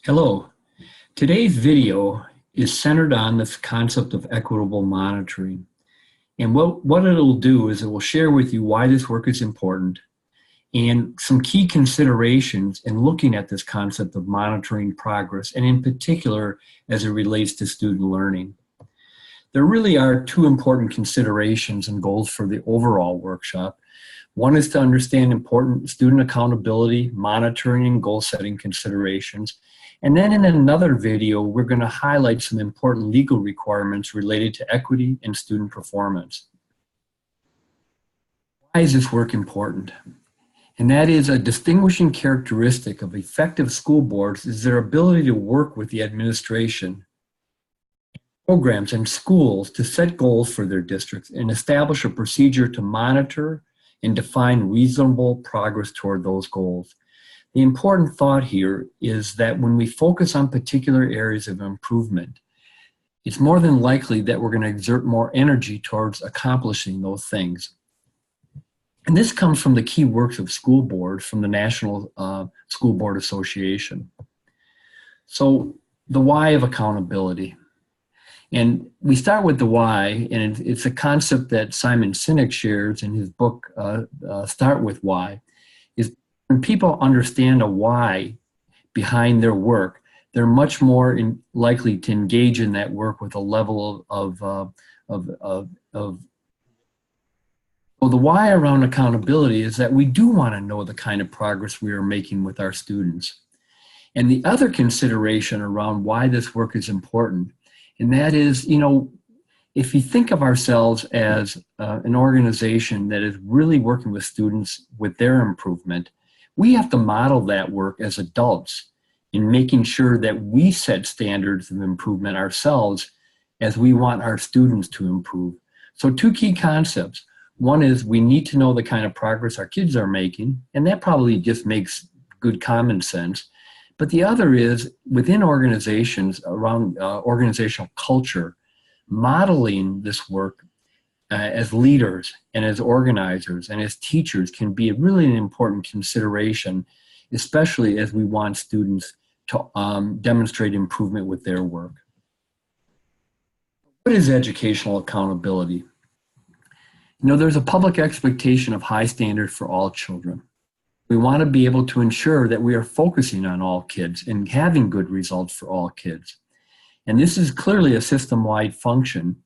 Hello. Today's video is centered on this concept of equitable monitoring. And what it'll do is it will share with you why this work is important and some key considerations in looking at this concept of monitoring progress, and in particular as it relates to student learning. There really are two important considerations and goals for the overall workshop. One is to understand important student accountability, monitoring, and goal-setting considerations. And then in another video, we're going to highlight some important legal requirements related to equity and student performance. Why is this work important? And that is a distinguishing characteristic of effective school boards is their ability to work with the administration, programs, and schools to set goals for their districts and establish a procedure to monitor and define reasonable progress toward those goals. The important thought here is that when we focus on particular areas of improvement, it's more than likely that we're going to exert more energy towards accomplishing those things. And this comes from the key works of school boards from the National School Board Association. So the why of accountability. And we start with the why, and it's a concept that Simon Sinek shares in his book, Start With Why, is when people understand a why behind their work, they're much more likely to engage in that work with a level well, the why around accountability is that we do want to know the kind of progress we are making with our students. And the other consideration around why this work is important, and that is, if you think of ourselves as an organization that is really working with students with their improvement, we have to model that work as adults in making sure that we set standards of improvement ourselves as we want our students to improve. So two key concepts. One is we need to know the kind of progress our kids are making, and that probably just makes good common sense. But the other is within organizations around organizational culture, modeling this work as leaders and as organizers and as teachers can be really an important consideration, especially as we want students to demonstrate improvement with their work. What is educational accountability? There's a public expectation of high standards for all children. We want to be able to ensure that we are focusing on all kids and having good results for all kids. And this is clearly a system-wide function.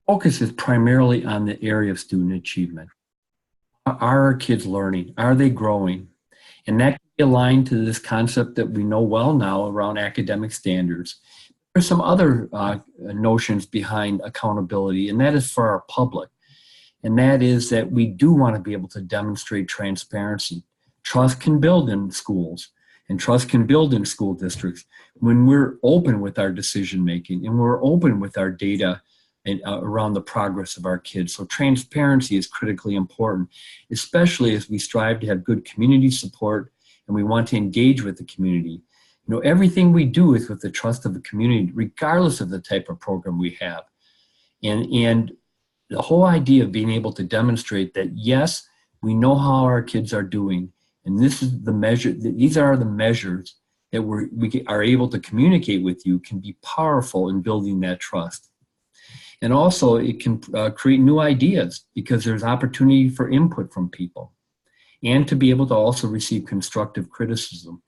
Focus is primarily on the area of student achievement. Are our kids learning? Are they growing? And that can be aligned to this concept that we know well now around academic standards. There's some other notions behind accountability, and that is for our public. And that is that we do want to be able to demonstrate transparency. Trust can build in schools, and trust can build in school districts when we're open with our decision making and we're open with our data and, around the progress of our kids. So transparency is critically important, especially as we strive to have good community support and we want to engage with the community. Everything we do is with the trust of the community, regardless of the type of program we have. And the whole idea of being able to demonstrate that, yes, we know how our kids are doing, and this is the measure, these are the measures that we are able to communicate with you, can be powerful in building that trust. And also it can create new ideas because there's opportunity for input from people and to be able to also receive constructive criticism.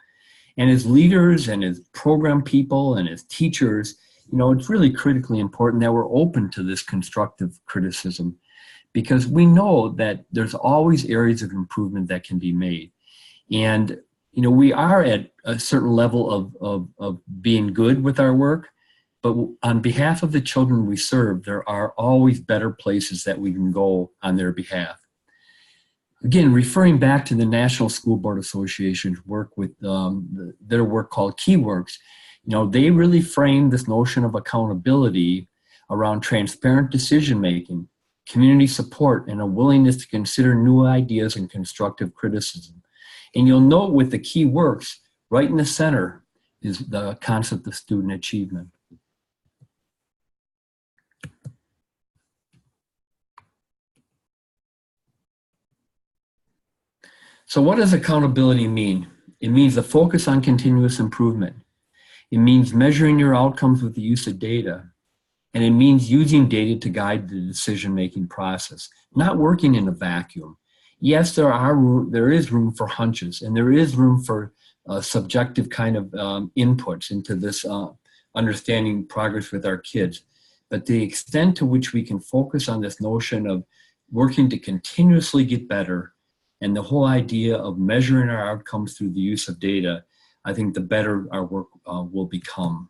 And as leaders and as program people and as teachers, it's really critically important that we're open to this constructive criticism because we know that there's always areas of improvement that can be made. And, we are at a certain level of being good with our work, but on behalf of the children we serve, there are always better places that we can go on their behalf. Again, referring back to the National School Board Association's work with their work called Key Works, they really frame this notion of accountability around transparent decision-making, community support, and a willingness to consider new ideas and constructive criticism. And you'll note with the key works, right in the center is the concept of student achievement. So what does accountability mean? It means the focus on continuous improvement. It means measuring your outcomes with the use of data. And it means using data to guide the decision-making process, not working in a vacuum. Yes, there is room for hunches, and there is room for subjective kind of inputs into this understanding progress with our kids. But the extent to which we can focus on this notion of working to continuously get better and the whole idea of measuring our outcomes through the use of data, I think the better our work will become.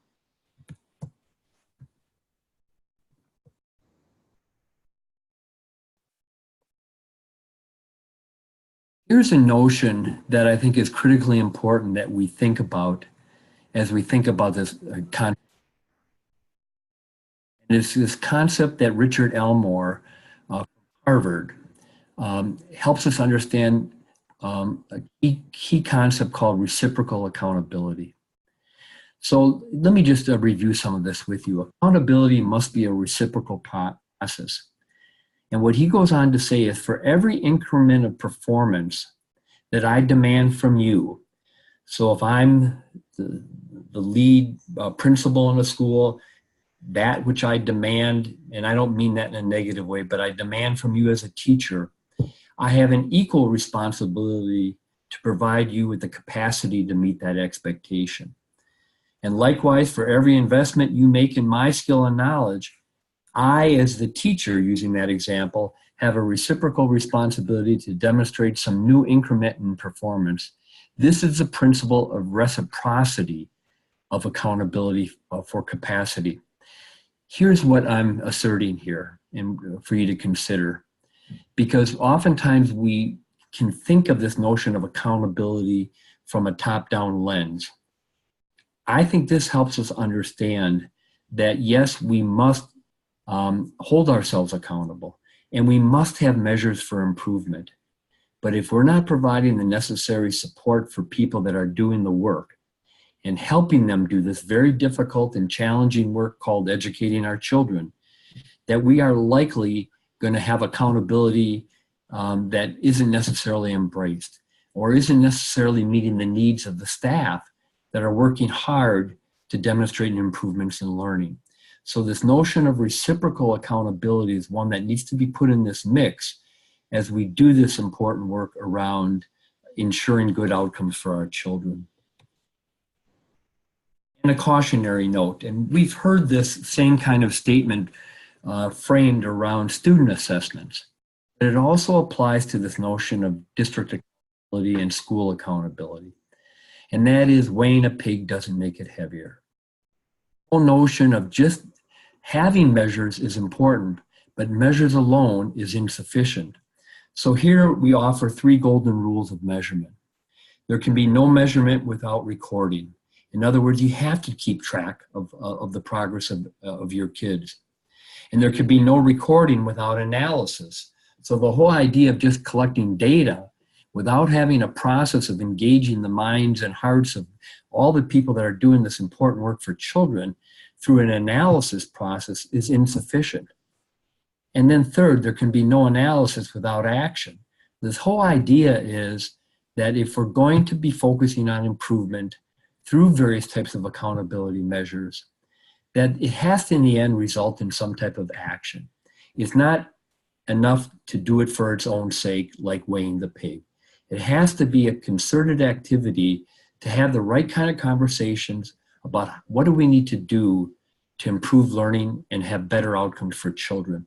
Here's a notion that I think is critically important that we think about as we think about this concept. And it's this concept that Richard Elmore from Harvard helps us understand a key concept called reciprocal accountability. So let me just review some of this with you. Accountability must be a reciprocal process. And what he goes on to say is, for every increment of performance that I demand from you, so if I'm the lead principal in a school, that which I demand, and I don't mean that in a negative way, but I demand from you as a teacher, I have an equal responsibility to provide you with the capacity to meet that expectation. And likewise, for every investment you make in my skill and knowledge, I, as the teacher, using that example, have a reciprocal responsibility to demonstrate some new increment in performance. This is the principle of reciprocity of accountability for capacity. Here's what I'm asserting here and for you to consider, because oftentimes we can think of this notion of accountability from a top-down lens. I think this helps us understand that, yes, we must hold ourselves accountable, and we must have measures for improvement. But if we're not providing the necessary support for people that are doing the work and helping them do this very difficult and challenging work called educating our children, that we are likely going to have accountability that isn't necessarily embraced or isn't necessarily meeting the needs of the staff that are working hard to demonstrate improvements in learning. So this notion of reciprocal accountability is one that needs to be put in this mix as we do this important work around ensuring good outcomes for our children. And a cautionary note, and we've heard this same kind of statement framed around student assessments, but it also applies to this notion of district accountability and school accountability. And that is, weighing a pig doesn't make it heavier. The whole notion of just having measures is important, but measures alone is insufficient. So here we offer 3 golden rules of measurement. There can be no measurement without recording. In other words, you have to keep track of the progress of your kids. And there can be no recording without analysis. So the whole idea of just collecting data without having a process of engaging the minds and hearts of all the people that are doing this important work for children through an analysis process is insufficient. And then third, there can be no analysis without action. This whole idea is that if we're going to be focusing on improvement through various types of accountability measures, that it has to in the end result in some type of action. It's not enough to do it for its own sake, like weighing the pig. It has to be a concerted activity to have the right kind of conversations about what do we need to do to improve learning and have better outcomes for children.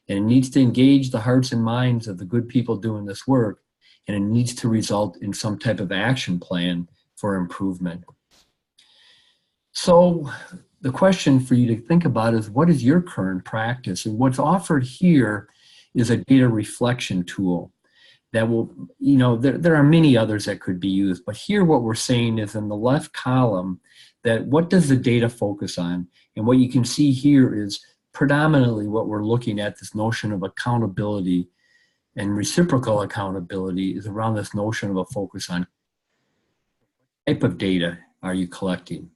And it needs to engage the hearts and minds of the good people doing this work, and it needs to result in some type of action plan for improvement. So the question for you to think about is, what is your current practice? And what's offered here is a data reflection tool that will, there are many others that could be used, but here what we're saying is in the left column that what does the data focus on? And what you can see here is predominantly what we're looking at, this notion of accountability and reciprocal accountability is around this notion of a focus on what type of data are you collecting.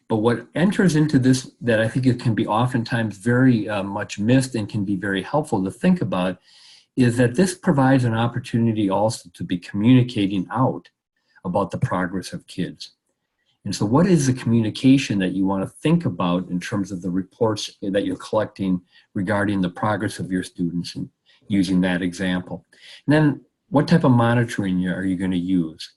But what enters into this that I think it can be oftentimes very much missed and can be very helpful to think about is that this provides an opportunity also to be communicating out about the progress of kids. And so what is the communication that you want to think about in terms of the reports that you're collecting regarding the progress of your students, and using that example? And then what type of monitoring are you going to use?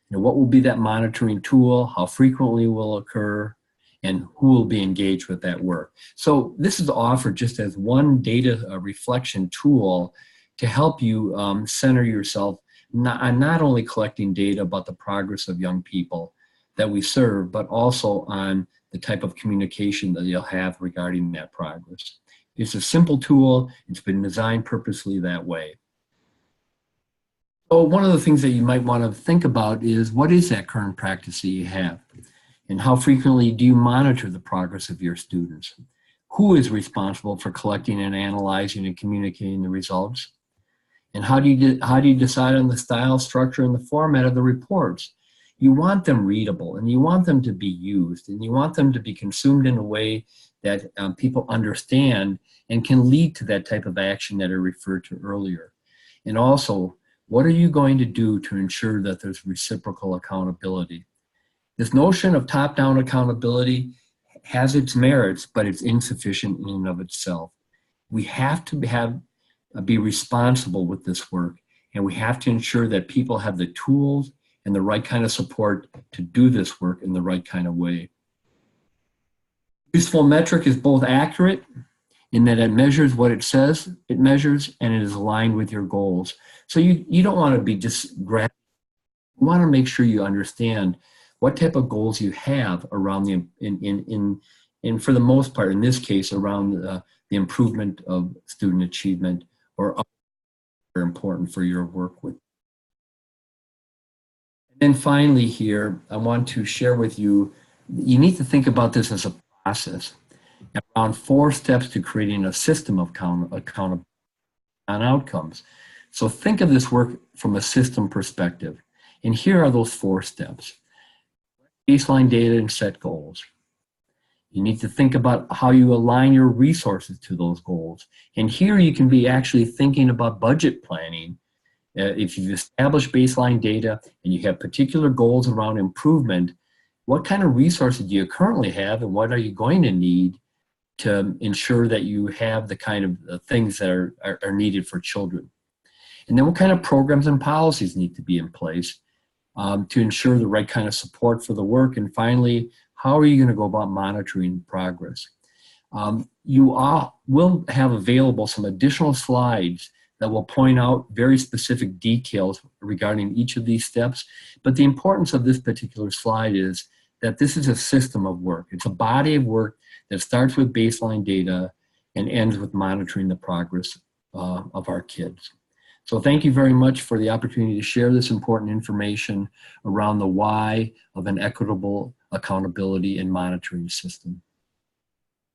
What will be that monitoring tool? How frequently will occur? And who will be engaged with that work? So this is offered just as one data reflection tool to help you center yourself on not only collecting data about the progress of young people that we serve, but also on the type of communication that you'll have regarding that progress. It's a simple tool. It's been designed purposely that way. So one of the things that you might want to think about is, what is that current practice that you have? And how frequently do you monitor the progress of your students? Who is responsible for collecting and analyzing and communicating the results? And how do you decide on the style, structure, and the format of the reports? You want them readable, and you want them to be used, and you want them to be consumed in a way that people understand and can lead to that type of action that I referred to earlier. And also, what are you going to do to ensure that there's reciprocal accountability? This notion of top-down accountability has its merits, but it's insufficient in and of itself. We have to be responsible with this work, and we have to ensure that people have the tools and the right kind of support to do this work in the right kind of way. Useful metric is both accurate in that it measures what it says it measures, and it is aligned with your goals. So you don't want to be just grabbing. You want to make sure you understand what type of goals you have around and for the most part, in this case, around the improvement of student achievement, or are important for your work with. And finally here, I want to share with you, you need to think about this as a process, around 4 steps to creating a system of accountability on outcomes. So think of this work from a system perspective. And here are those 4 steps. Baseline data and set goals. You need to think about how you align your resources to those goals. And here you can be actually thinking about budget planning. If you've established baseline data and you have particular goals around improvement, what kind of resources do you currently have, and what are you going to need to ensure that you have the kind of things that are needed for children? And then what kind of programs and policies need to be in place to ensure the right kind of support for the work? And finally, how are you going to go about monitoring progress? You will have available some additional slides that will point out very specific details regarding each of these steps. But the importance of this particular slide is that this is a system of work. It's a body of work that starts with baseline data and ends with monitoring the progress of our kids. So thank you very much for the opportunity to share this important information around the why of an equitable accountability and monitoring system.